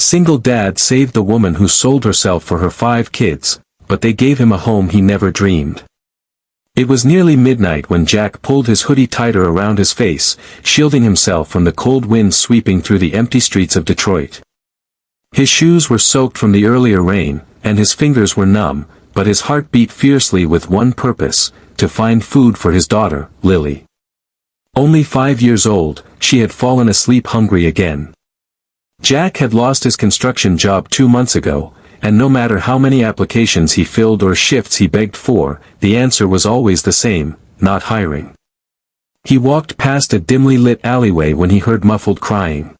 Single dad saved the woman who sold herself for her 5 kids, but they gave him a home he never dreamed. It was nearly midnight when Jack pulled his hoodie tighter around his face, shielding himself from the cold wind sweeping through the empty streets of Detroit. His shoes were soaked from the earlier rain, and his fingers were numb, but his heart beat fiercely with one purpose: to find food for his daughter, Lily. Only 5 years old, she had fallen asleep hungry again. Jack had lost his construction job 2 months ago, and no matter how many applications he filled or shifts he begged for, the answer was always the same: not hiring. He walked past a dimly lit alleyway when he heard muffled crying.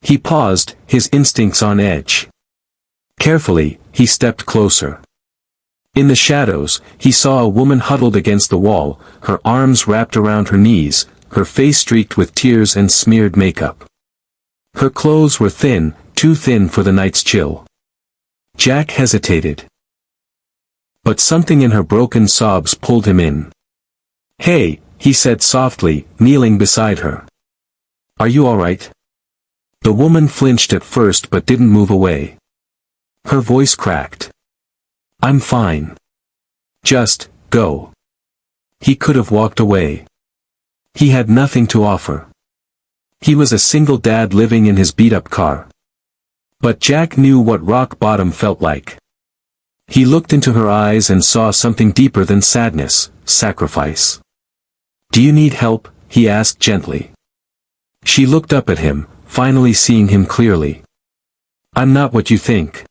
He paused, his instincts on edge. Carefully, he stepped closer. In the shadows, he saw a woman huddled against the wall, her arms wrapped around her knees, her face streaked with tears and smeared makeup. Her clothes were thin, too thin for the night's chill. Jack hesitated. But something in her broken sobs pulled him in. "Hey," he said softly, kneeling beside her. "Are you all right?" The woman flinched at first but didn't move away. Her voice cracked. "I'm fine. Just, go." He could have walked away. He had nothing to offer. He was a single dad living in his beat-up car. But Jack knew what rock bottom felt like. He looked into her eyes and saw something deeper than sadness: sacrifice. "Do you need help?" he asked gently. She looked up at him, finally seeing him clearly. "I'm not what you think.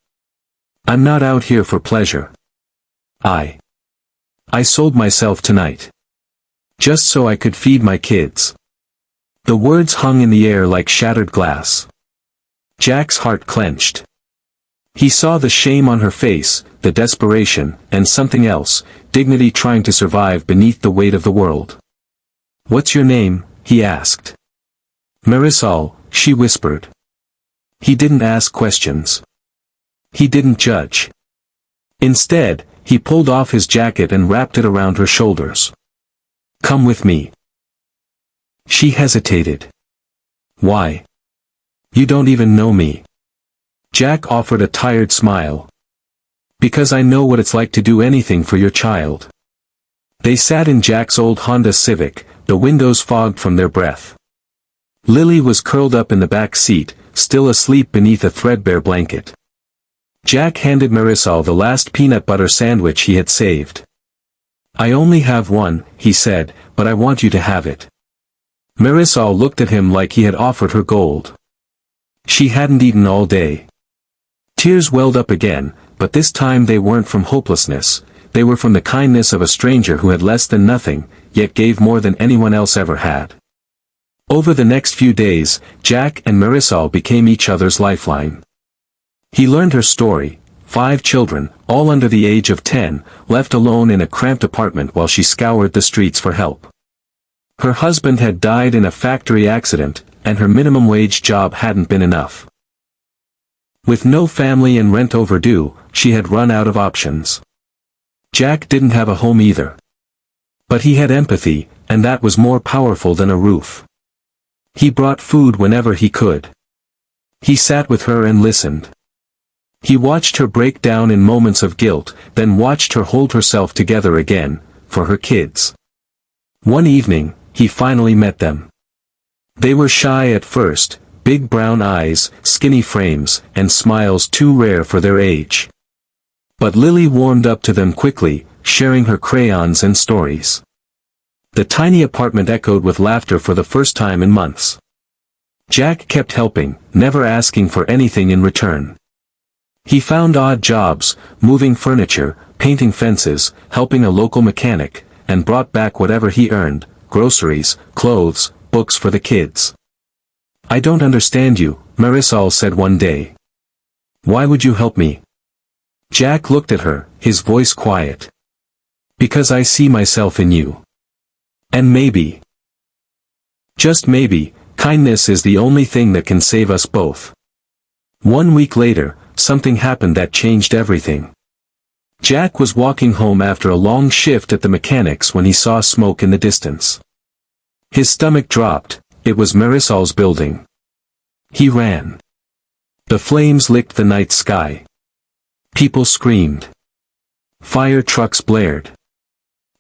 I'm not out here for pleasure. I sold myself tonight. Just so I could feed my kids." The words hung in the air like shattered glass. Jack's heart clenched. He saw the shame on her face, the desperation, and something else: dignity trying to survive beneath the weight of the world. "What's your name?" he asked. "Marisol," she whispered. He didn't ask questions. He didn't judge. Instead, he pulled off his jacket and wrapped it around her shoulders. "Come with me." She hesitated. "Why? You don't even know me." Jack offered a tired smile. "Because I know what it's like to do anything for your child." They sat in Jack's old Honda Civic, the windows fogged from their breath. Lily was curled up in the back seat, still asleep beneath a threadbare blanket. Jack handed Marisol the last peanut butter sandwich he had saved. "I only have one," he said, "but I want you to have it." Marisol looked at him like he had offered her gold. She hadn't eaten all day. Tears welled up again, but this time they weren't from hopelessness, they were from the kindness of a stranger who had less than nothing, yet gave more than anyone else ever had. Over the next few days, Jack and Marisol became each other's lifeline. He learned her story: 5 children, all under the age of 10, left alone in a cramped apartment while she scoured the streets for help. Her husband had died in a factory accident, and her minimum wage job hadn't been enough. With no family and rent overdue, she had run out of options. Jack didn't have a home either. But he had empathy, and that was more powerful than a roof. He brought food whenever he could. He sat with her and listened. He watched her break down in moments of guilt, then watched her hold herself together again, for her kids. One evening, he finally met them. They were shy at first, big brown eyes, skinny frames, and smiles too rare for their age. But Lily warmed up to them quickly, sharing her crayons and stories. The tiny apartment echoed with laughter for the first time in months. Jack kept helping, never asking for anything in return. He found odd jobs, moving furniture, painting fences, helping a local mechanic, and brought back whatever he earned: groceries, clothes, books for the kids. "I don't understand you," Marisol said one day. "Why would you help me?" Jack looked at her, his voice quiet. "Because I see myself in you. And maybe, just maybe, kindness is the only thing that can save us both." 1 week later, something happened that changed everything. Jack was walking home after a long shift at the mechanics when he saw smoke in the distance. His stomach dropped. It was Marisol's building. He ran. The flames licked the night sky. People screamed. Fire trucks blared.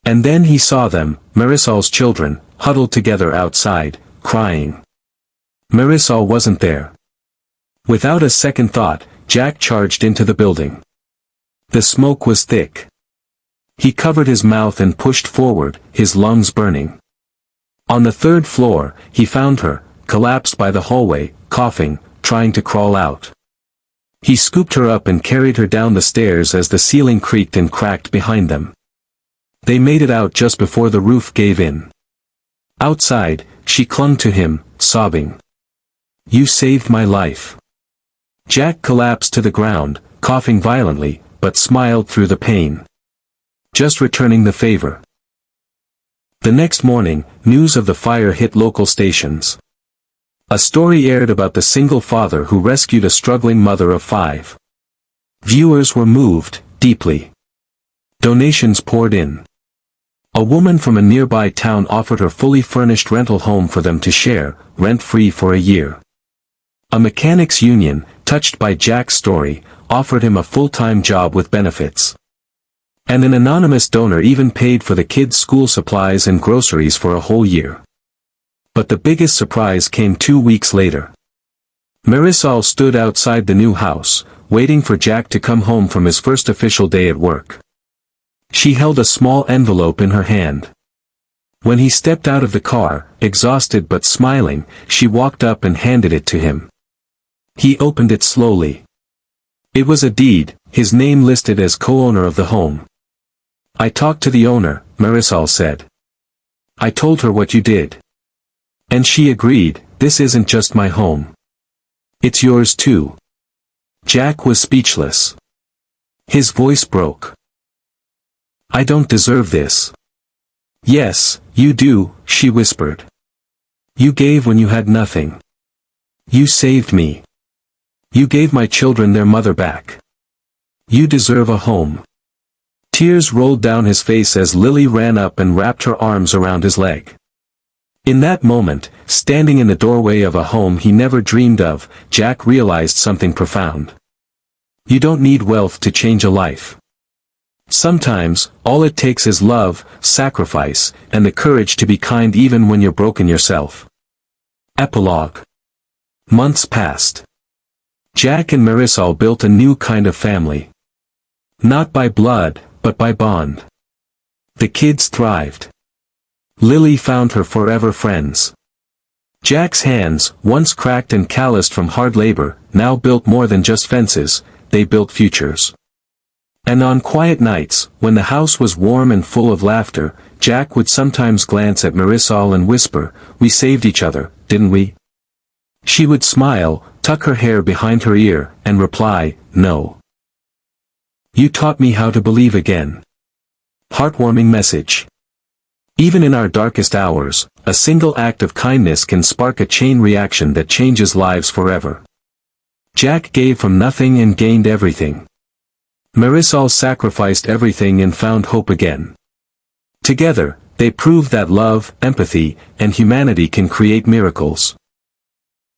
And then he saw them, Marisol's children, huddled together outside, crying. Marisol wasn't there. Without a second thought, Jack charged into the building. The smoke was thick. He covered his mouth and pushed forward, his lungs burning. On the third floor, he found her, collapsed by the hallway, coughing, trying to crawl out. He scooped her up and carried her down the stairs as the ceiling creaked and cracked behind them. They made it out just before the roof gave in. Outside, she clung to him, sobbing. "You saved my life." Jack collapsed to the ground, coughing violently, but smiled through the pain. "Just returning the favor." The next morning, news of the fire hit local stations. A story aired about the single father who rescued a struggling mother of 5. Viewers were moved, deeply. Donations poured in. A woman from a nearby town offered her fully furnished rental home for them to share, rent-free for a year. A mechanics union, touched by Jack's story, offered him a full-time job with benefits. And an anonymous donor even paid for the kids' school supplies and groceries for a whole year. But the biggest surprise came 2 weeks later. Marisol stood outside the new house, waiting for Jack to come home from his first official day at work. She held a small envelope in her hand. When he stepped out of the car, exhausted but smiling, she walked up and handed it to him. He opened it slowly. It was a deed, his name listed as co-owner of the home. "I talked to the owner," Marisol said. "I told her what you did. And she agreed, this isn't just my home. It's yours too." Jack was speechless. His voice broke. "I don't deserve this." "Yes, you do," she whispered. "You gave when you had nothing. You saved me. You gave my children their mother back. You deserve a home." Tears rolled down his face as Lily ran up and wrapped her arms around his leg. In that moment, standing in the doorway of a home he never dreamed of, Jack realized something profound. You don't need wealth to change a life. Sometimes, all it takes is love, sacrifice, and the courage to be kind even when you're broken yourself. Epilogue. Months passed. Jack and Marisol built a new kind of family. Not by blood, but by bond. The kids thrived. Lily found her forever friends. Jack's hands, once cracked and calloused from hard labor, now built more than just fences, they built futures. And on quiet nights, when the house was warm and full of laughter, Jack would sometimes glance at Marisol and whisper, "We saved each other, didn't we?" She would smile, tuck her hair behind her ear, and reply, "No. You taught me how to believe again." Heartwarming message. Even in our darkest hours, a single act of kindness can spark a chain reaction that changes lives forever. Jack gave from nothing and gained everything. Marisol sacrificed everything and found hope again. Together, they proved that love, empathy, and humanity can create miracles.